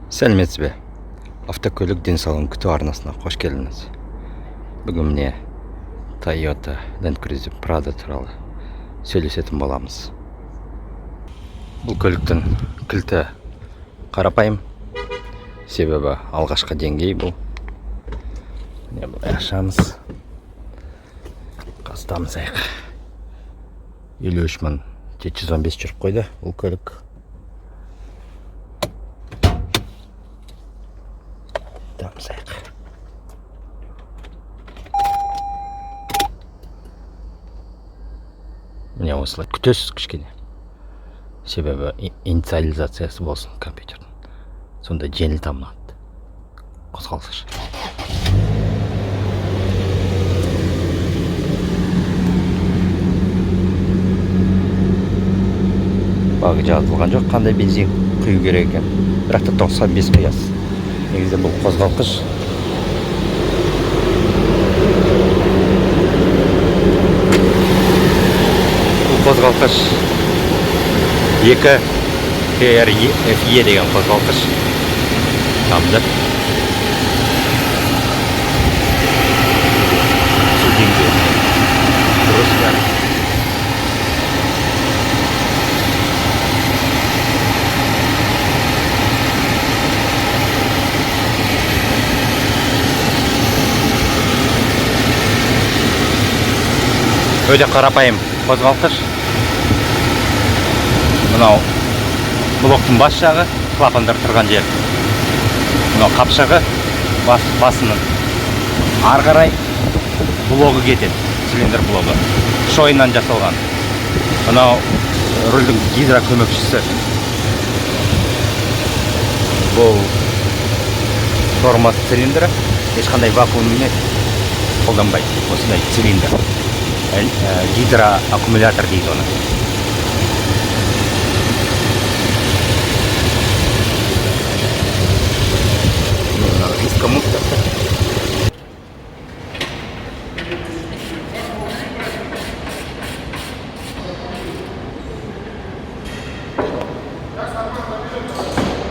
Сәлеметсіз бе? Автокөлік денсаулығын күту арнасына қош келдіңіз. Бүгін міне Toyota Land Cruiser Prado туралы сөйлесетін боламыз. Бұл көліктің кілті қарапайым, себебі алғашқы деңгей бұл. Міне бұлай ашамыз. Қастамыз аяқ. 53.715 жүріп қойды бұл көлік. Міне осылай күтесіз кішкене, себебі инициализациясы болсын компьютердің. Сонда жеңіл дамылады. Қозғалсыш. Бағы жазылған жоқ, қандай бензин құю керек екен. Бірақ та 95 құясыз. Негізі бұл қозғалқыш. Қозғалқыш 2TRFE деген қозғалқыш. Тамды. Судинге. Дұрыс бәрі. Өте қарапайым қозғалқыш. Мынау блоктың бас жағы, клапандар тұрған жер. Мынау қапшығы басының ары қарай блогы кетеді, цилиндр блогы. Шойыннан жасалған. Мынау рульдің гидро көмекшісі. Бұл тормоз цилиндрі. Ешқандай вакууммен қолданбайды. Осындай цилиндр. Гидроаккумулятор дейді оны.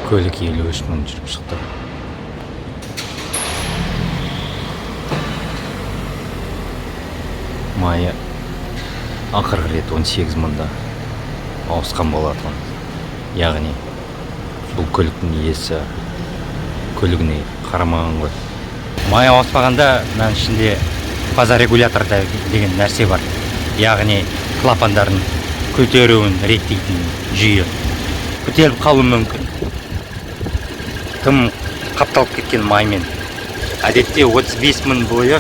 Көлік 53 мың жүріп шықты. Майы ақырғы рет 18 мыңда ауысқан болатын. Яғни бұл көліктің иесі көлігіне қарамаған ғой. Май ауыспағанда мән ішінде фазорегулятор деген нәрсе бар. Яғни клапандарын көтеруін реттейтін жүйе. Көтеріліп қалуы мүмкін. Тым қапталып кеткен маймен. Әдетте 35 мың бойы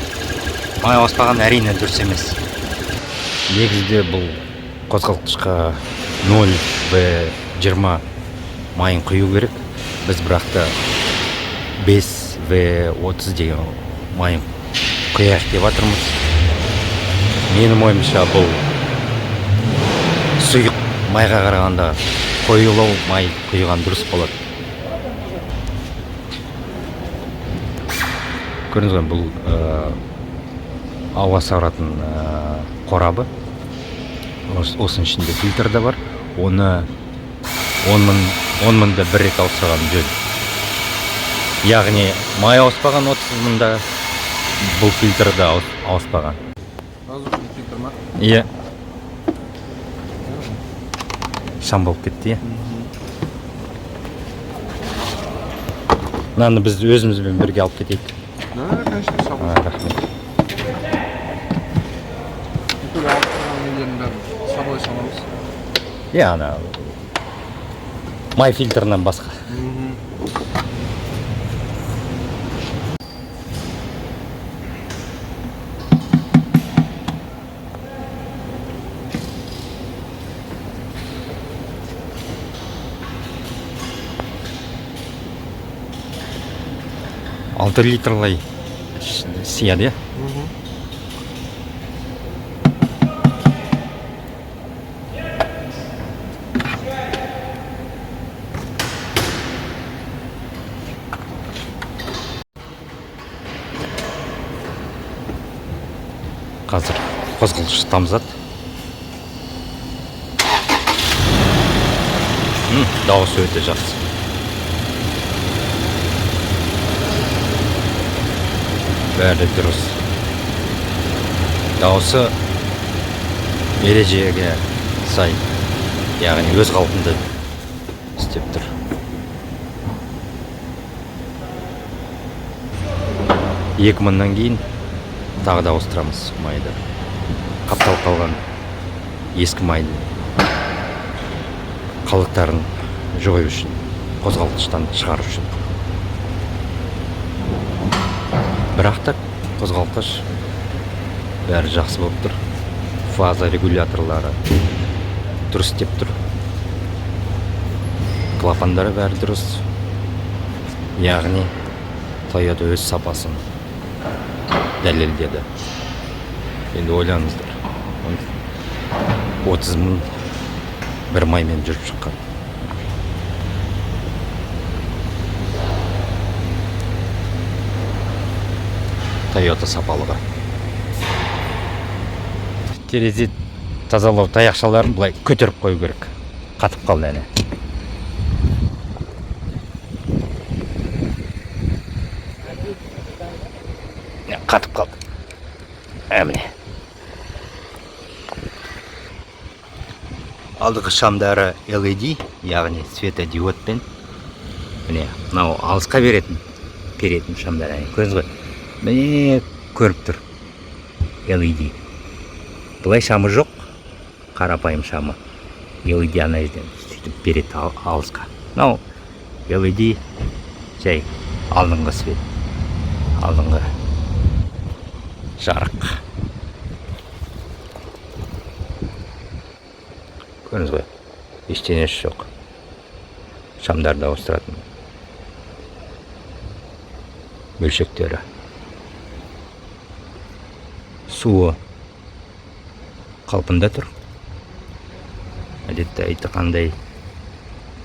май ауыспаған әрине дұрыс емес. Негізде бұл қозғалтқышқа 0V20 майын құю керек. Біз бірақта 5V30 деген майын құяқ деп атырмыз. Менің ойымша бұл сұйық майға қарағанда қоюлау май құйған дұрыс болады. Көріңіз ғой, бұл ауа саратын қорабы. Осының ішінде фильтр де бар. Оны 10 мыңда бір рет ауыстырған жөн. Яғни май ауыспаған 30 мыңда бұл фильтр де ауыспаған. Воздушный фильтр ма? Иә. Шам болып кетті, иә. Мынаны біз өзімізбен бірге алып кетейік. Да, конечно, шам. Рахмет. Бүкіл ауыстырған нелерін бәрін собой саламыз. Иә, ана май фильтрінен басқа. Алты литрлай сияды, иә? Қазір қозғалғыш тамызады. Дауысы өте жақсы. бәрі дұрыс. Дауысы ережеге сай, яғни өз қалпында істеп тұр. Екі мыңнан кейін тағы да ауыстырамыз майды. Қапталып қалған ескі майдың қалдықтарын жою үшін, қозғалтқыштан шығару үшін. Бірақ та қозғалтқыш бәрі жақсы болып тұр. Фаза регуляторлары дұрыс істеп тұр. Клапандары бәрі дұрыс. Яғни Toyota өз сапасын дәлелдеді. Енді ойлаңыздар. 30 мың бір маймен жүріп шыққан. Toyota сапалығы. Терезе тазалау таяқшаларын былай көтеріп қою керек. Қатып қалды әне. Қатып қалды. Әміне. Алдығы шамдары LED, яғни светодиодпен. Міне, мынау алысқа беретін шамдар. Көріңіз ғой. Міне көріп тұр. LED. Бұлай шамы жоқ. Қарапайым шамы. LED ана жерден сөйтіп береді алысқа. Мынау LED жай алдыңғы свет. Алдыңғы жарық. Көріңіз ғой, ештеңесі жоқ. Шамдарды ауыстыратын бөлшектері. Суы қалпында тұр. Әдетте айтқандай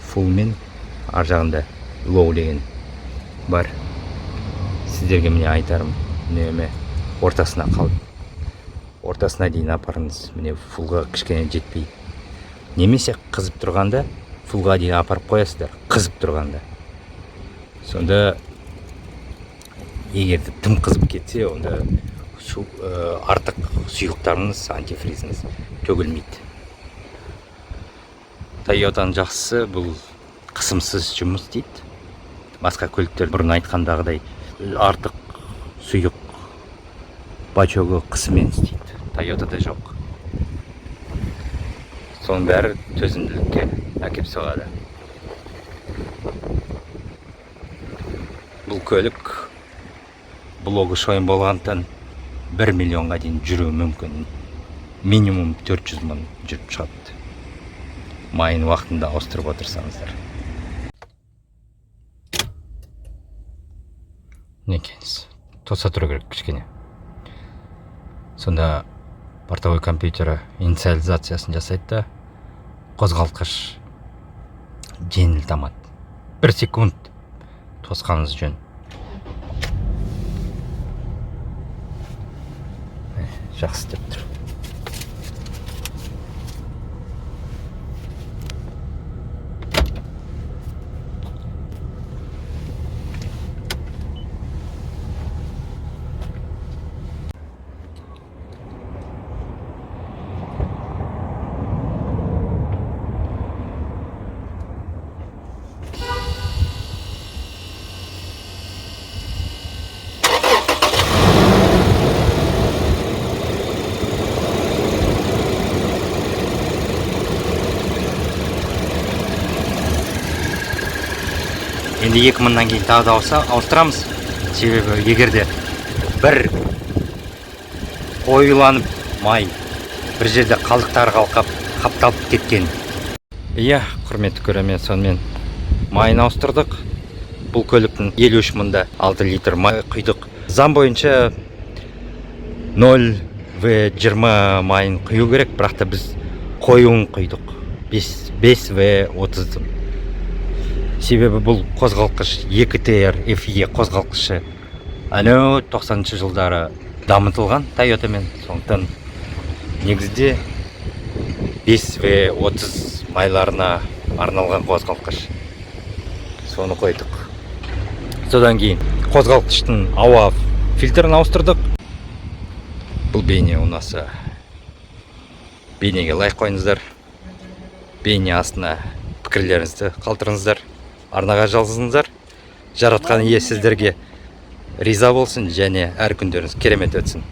full мен ар жағында low деген бар. Сіздерге міне айтарым, үнемі ортасына қалды. Ортасына дейін апарыңыз. Міне fullға кішкене жетпей. Немесе қызып тұрғанда fullға дейін апарып қоясыздар. Қызып тұрғанда. Сонда егерде тым қызып кетсе, онда артық сұйықтарыңыз, антифризіңіз төгілмейді. Toyotаның жақсысы бұл қысымсыз жұмыс дейді. Басқа көліктер бұрын айтқандағыдай артық сұйық бачогы қысымен істейді. Toyotада жоқ. Соның бәрі төзімділікке әкеп соғады. Бұл көлік блогы шойын болғандықтан 1 миллионға дейін жүруі мүмкін. Минимум 400 мың жүріп шығады. Майын уақытында ауыстырып отырсаңыздар. Некеніз. Тоса тұру керек кішкене. Сонда бортовой компьютері инициализациясын жасайды да қозғалтқыш жеңіл дамады. 1 секунд тосқаныңыз жөн. Жақсы істеп тұр. Енді 2000-нан кейін тағы да ауыстырамыз. Себебі егерде бір қойыланып май бір жерде қалдықтары қапталып кеткен. Иә, құрметті көрермен, сонымен майын ауыстырдық. Бұл көліктің 53 мыңда 6 литр май құйдық. Заң бойынша 0В20 майын құю керек, бірақ та біз қоюын құйдық. 5В30. Себебі бұл қозғалтқыш 2TR FE қозғалтқышы әнеу 90-шы жылдары дамытылған Toyotамен. Сондықтан негізде 5В30 майларына арналған қозғалтқыш. Соны қойдық. Содан кейін қозғалтқыштың ауа фильтрін ауыстырдық. Бұл бейне у нас бейнеге лайк қойыңыздар. Бейне астына пікірлеріңізді қалдырыңыздар. Арнаға жазыңыздар. Жаратқан ие сіздерге риза болсын және әр күндеріңіз керемет өтсін.